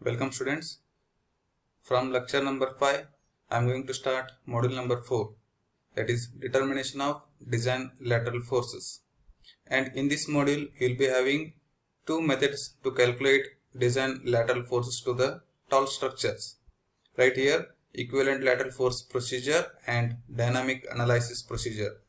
Welcome students. From lecture number 5, I am going to start module number 4, that is determination of design lateral forces. And in this module, you will be having two methods to calculate design lateral forces to the tall structures. Right here, equivalent lateral force procedure and dynamic analysis procedure.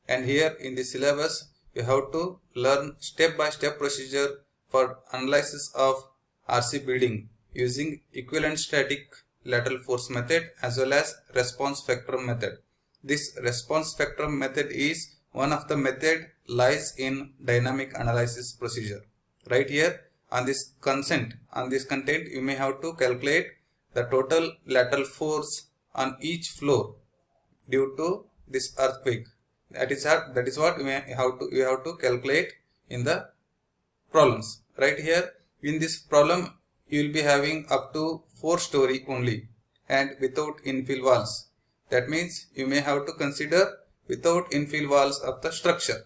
And here in the syllabus, you have to learn step-by-step procedure for analysis of RC building using equivalent static lateral force method as well as response spectrum method. This response spectrum method is one of the method lies in dynamic analysis procedure. Right here on this content you may have to calculate the total lateral force on each floor due to this earthquake. That is what we have to calculate in the problems. Right here in this problem you will be having up to 4 story only and without infill walls. That means you may have to consider without infill walls of the structure,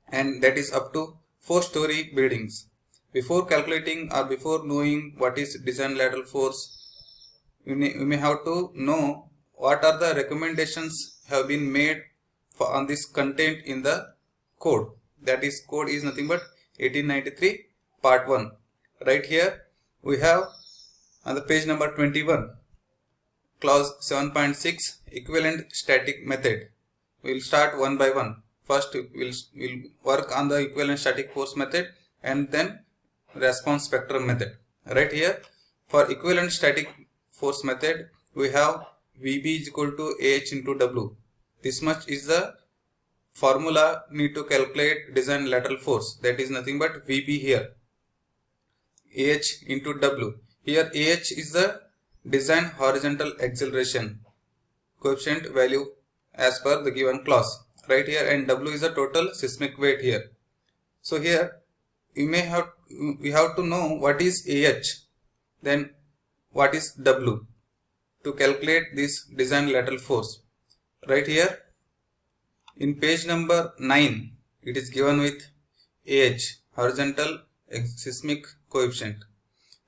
and that is up to 4 story buildings. Before calculating or before knowing what is design lateral force, you may have to know what are the recommendations have been made on this content in the code. That is, code is nothing but 1893 part 1. Right here we have on the page number 21 clause 7.6 equivalent static method. We will start one by one. First we'll work on the equivalent static force method and then response spectrum method. Right here for equivalent static force method we have VB is equal to AH into W. This much is the formula need to calculate design lateral force. That is nothing but VB here. AH into W. Here AH is the design horizontal acceleration coefficient value as per the given clause. Right here, and W is the total seismic weight here. So here we have to know what is AH, then what is W to calculate this design lateral force. Right here in page number 9 it is given with AH, horizontal seismic coefficient,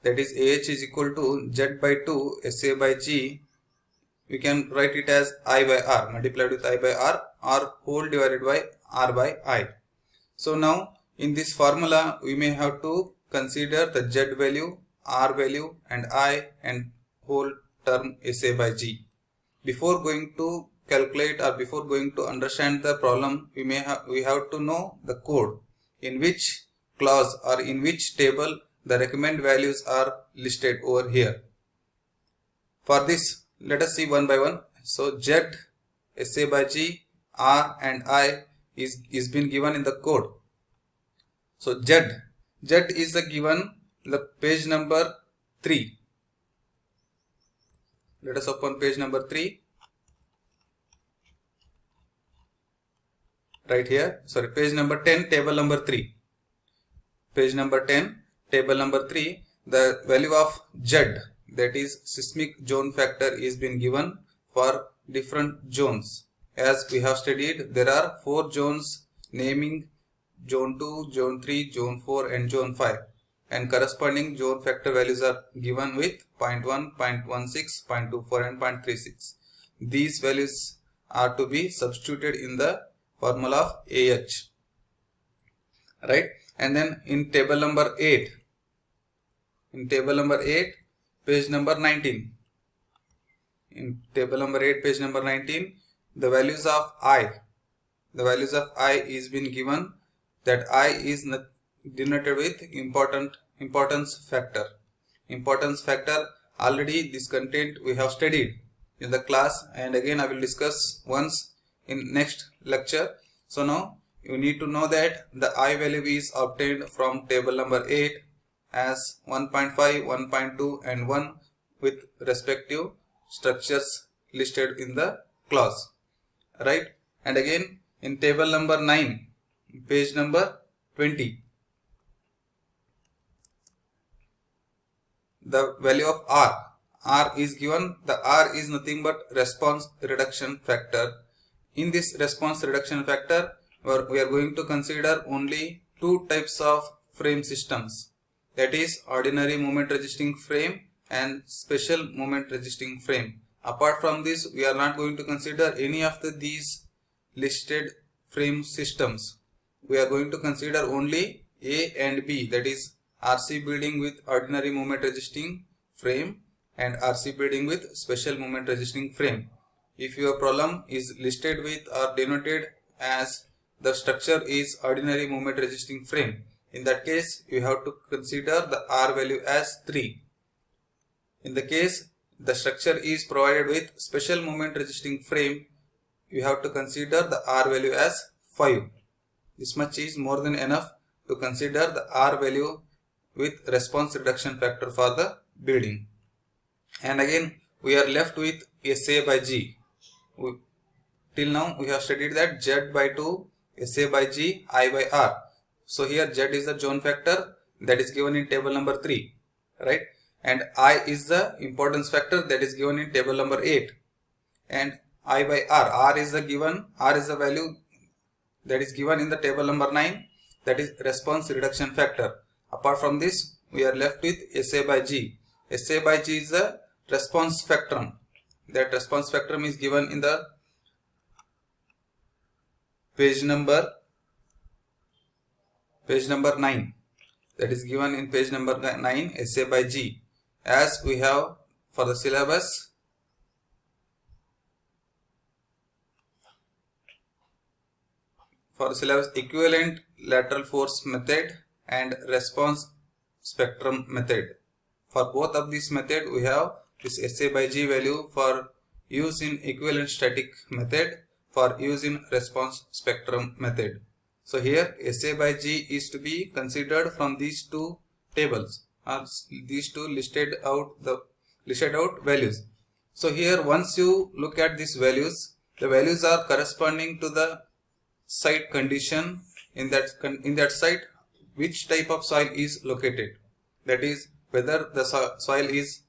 that is AH is equal to Z by 2 SA by G. We can write it as I by R multiplied with I by R or whole divided by R by I. So now in this formula we may have to consider the Z value, R value and I and whole term SA by G. Before going to calculate or before going to understand the problem, we have to know the code in which clause or in which table the recommend values are listed over here. For this, let us see one by one. So Z, SA by G, R and I is been given in the code. So Z is the given the page number 3. Let us open page number 3. Right here, sorry, page number 10, table number 3. Page number 10, table number 3, the value of Z, that is seismic zone factor, is been given for different zones. As we have studied, there are 4 zones naming zone 2, zone 3, zone 4 and zone 5, and corresponding zone factor values are given with 0.1, 0.16, 0.24 and 0.36. These values are to be substituted in the formula of AH. Right, and then in table number 8, page number 19, in table number 8 page number 19, the values of I is been given, that I is denoted with importance factor. Importance factor, already this content we have studied in the class, and again I will discuss once in next lecture. So now you need to know that the I value is obtained from table number 8 as 1.5, 1.2 and 1 with respective structures listed in the clause. Right, and again in table number 9, page number 20, the value of R is given. The R is nothing but response reduction factor. In this response reduction factor we are going to consider only 2 types of frame systems. that is ordinary moment resisting frame and special moment resisting frame. Apart from this, we are not going to consider any of these listed frame systems. We are going to consider only A and B, that is RC building with ordinary moment resisting frame and RC building with special moment resisting frame. If your problem is listed with or denoted as the structure is ordinary moment resisting frame, in that case you have to consider the R value as 3. In the case the structure is provided with special moment resisting frame, you have to consider the R value as 5. This much is more than enough to consider the R value with response reduction factor for the building. And again we are left with SA by G. Till now we have studied that Z by 2, SA by G, I by R. So here Z is the zone factor that is given in table number 3, right? And I is the importance factor that is given in table number 8. And I by R is the value that is given in the table number 9, that is response reduction factor. Apart from this, we are left with SA by G. SA by G is the response spectrum. That response spectrum is given in the page number 9. That is given in page number 9, SA by G. As we have for the syllabus, equivalent lateral force method and response spectrum method. For both of these method, we have this SA by G value for use in equivalent static method, for use in response spectrum method. So here SA by G is to be considered from these two tables, or these two listed out values. So here once you look at these values, the values are corresponding to the site condition in that site, which type of soil is located, that is whether the soil is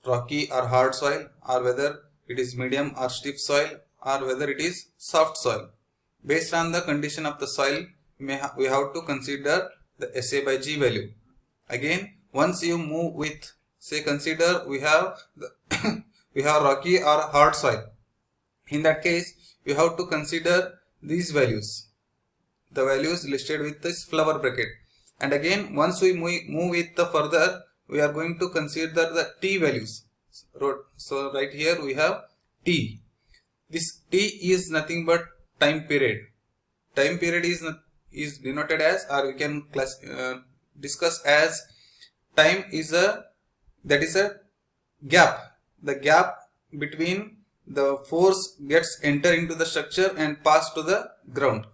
rocky or hard soil, or whether it is medium or stiff soil, or whether it is soft soil. Based on the condition of the soil, we have to consider the SA by G value. Again, once you move with, say, consider we have rocky or hard soil. In that case, you have to consider these values, the values listed with this flower bracket. And again, once we move with the further, we are going to consider the T values. So right here we have T. This T is nothing but time period. Time period is denoted as, or we can discuss as, time is a gap. The gap between the force gets enter into the structure and pass to the ground.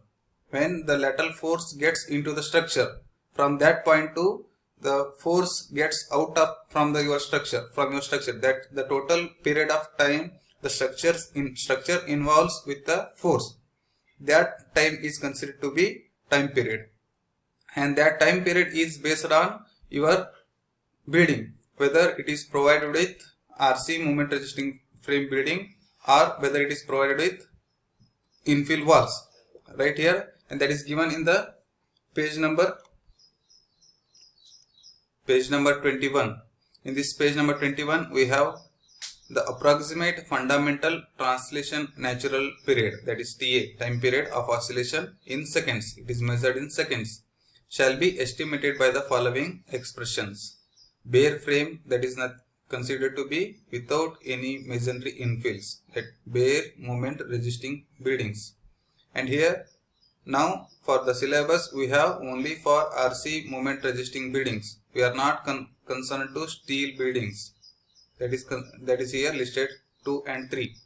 When the lateral force gets into the structure, from that point to the force gets out of from your structure, that the total period of time the structure involves with the force, that time is considered to be time period. And that time period is based on your building, whether it is provided with RC moment resisting frame building or whether it is provided with infill walls, right here. And that is given in the page number 21. In this page number 21, we have the approximate fundamental translation natural period, that is TA, time period of oscillation in seconds. It is measured in seconds. Shall be estimated by the following expressions. Bare frame, that is not considered to be without any masonry infills, that bare moment resisting buildings. And here now for the syllabus we have only for RC moment resisting buildings. We are not concerned to steel buildings. That is here listed 2 and 3.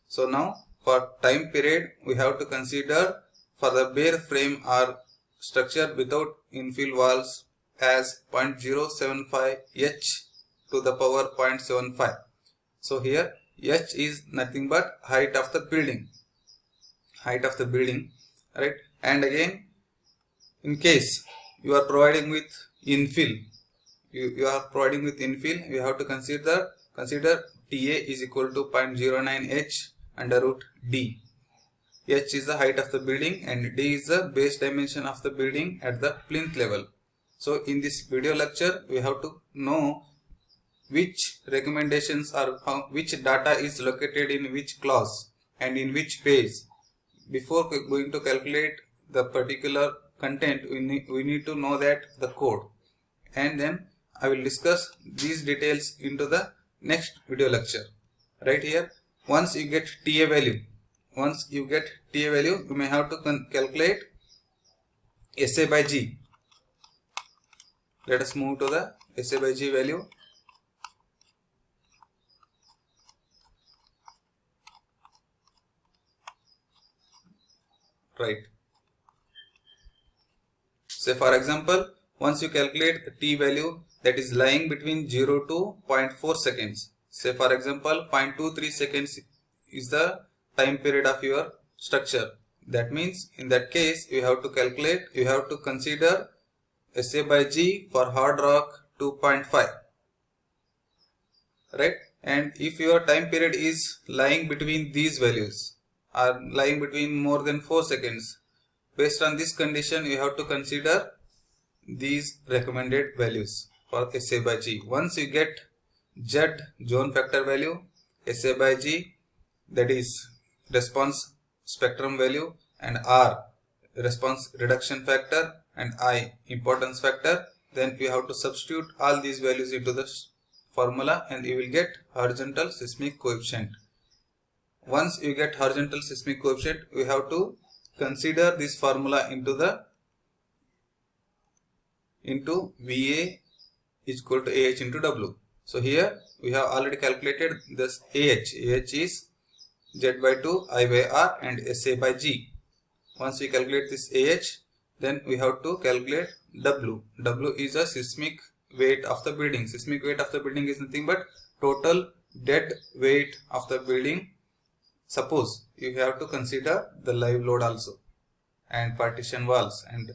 So now for time period we have to consider for the bare frame or structure without infill walls as 0.075 H to the power 0.75. So here H is nothing but height of the building, right? And again, in case you are providing with infill, you have to consider TA is equal to 0.09 H under root D. H is the height of the building and D is the base dimension of the building at the plinth level. So in this video lecture, we have to know which recommendations are which data is located in which clause and in which page. Before going to calculate the particular content, we need to know that the code, and then I will discuss these details into the next video lecture. Right here, once you get TA value, you may have to calculate SA by G. Let us move to the SA by G value. Right. Say for example, once you calculate T value that is lying between 0 to 0.4 seconds. Say for example, 0.23 seconds is the time period of your structure. That means in that case you have to consider SA by G for hard rock 2.5. Right? And if your time period is lying between these values, are lying between more than 4 seconds, based on this condition you have to consider these recommended values for SA by G. Once you get Z zone factor value, SA by G, that is response spectrum value, and R response reduction factor, and I importance factor, then you have to substitute all these values into the formula and you will get horizontal seismic coefficient. Once you get horizontal seismic coefficient, we have to consider this formula into VA is equal to AH into W. So here we have already calculated this AH. AH is Z by 2 I by R and SA by G. Once we calculate this AH, then we have to calculate W. W is a seismic weight of the building. Seismic weight of the building is nothing but total dead weight of the building. Suppose you have to consider the live load also and partition walls, and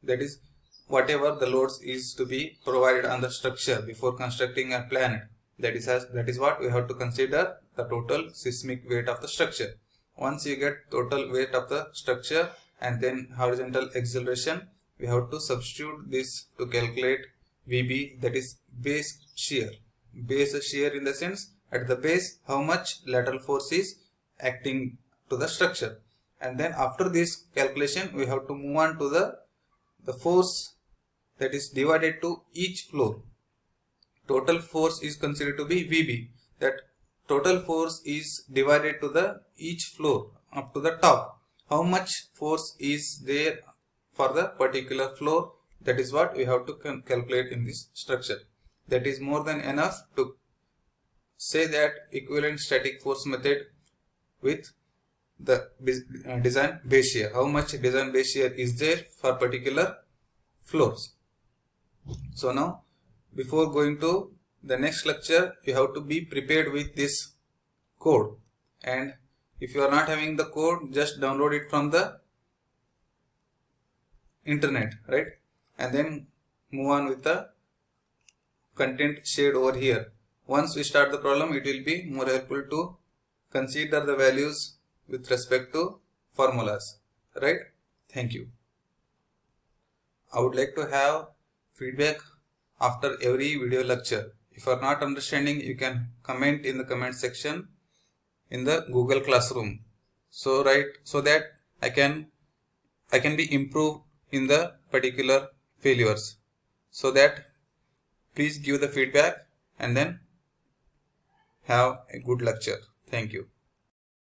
that is whatever the loads is to be provided on the structure before constructing a planet. That is what we have to consider, the total seismic weight of the structure. Once you get total weight of the structure and then horizontal acceleration, we have to substitute this to calculate VB, that is base shear. Base shear in the sense, at the base how much lateral force is acting to the structure. And then after this calculation we have to move on to the force that is divided to each floor. Total force is considered to be VB. That total force is divided to each floor up to the top. How much force is there for the particular floor? That is what we have to calculate in this structure. That is more than enough to say that equivalent static force method with the design base shear. How much design base shear is there for particular floors? So now, before going to the next lecture, you have to be prepared with this code, and if you are not having the code, just download it from the internet, right? And then move on with the content shared over here. Once we start the problem, it will be more helpful to consider the values with respect to formulas, right? Thank you. I would like to have feedback after every video lecture. If you are not understanding, you can comment in the comment section in the Google Classroom. So that I can be improved in the particular failures. So that please give the feedback and then have a good lecture. Thank you.